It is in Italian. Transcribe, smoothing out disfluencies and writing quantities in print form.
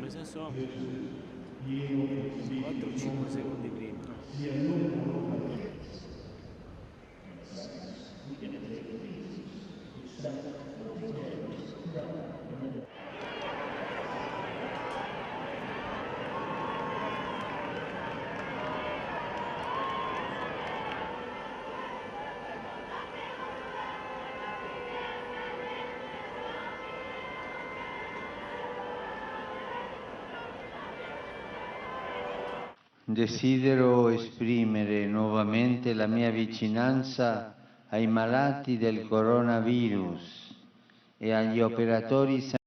se sono 4-5 secondi prima. Desidero esprimere nuovamente la mia vicinanza ai malati del coronavirus e agli operatori sanitari